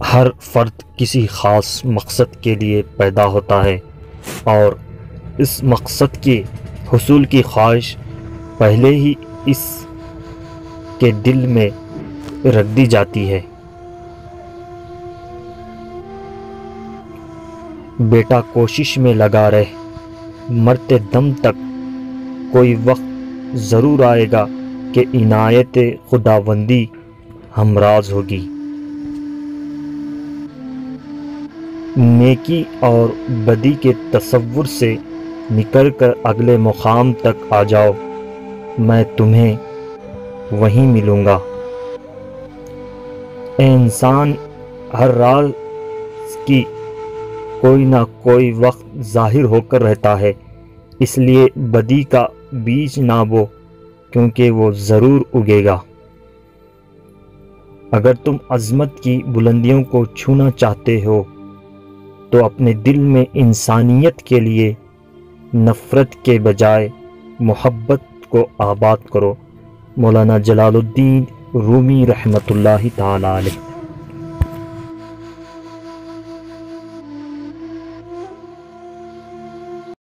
ہر فرد کسی خاص مقصد کے لیے پیدا ہوتا ہے اور اس مقصد کے حصول کی خواہش پہلے ہی اس کے دل میں رکھ دی جاتی ہے۔ بیٹا کوشش میں لگا رہ، مرتے دم تک کوئی وقت ضرور آئے گا کہ عنایت خداوندی ہمراز ہوگی۔ نیکی اور بدی کے تصور سے نکل کر اگلے مقام تک آ جاؤ، میں تمہیں وہیں ملوں گا۔ اے انسان، ہر راز کی کوئی نہ کوئی وقت ظاہر ہو کر رہتا ہے، اس لیے بدی کا بیج نہ بو، کیونکہ وہ ضرور اگے گا۔ اگر تم عظمت کی بلندیوں کو چھونا چاہتے ہو تو اپنے دل میں انسانیت کے لیے نفرت کے بجائے محبت کو آباد کرو۔ مولانا جلال الدین رومی رحمۃ اللہ تعالی علیہ۔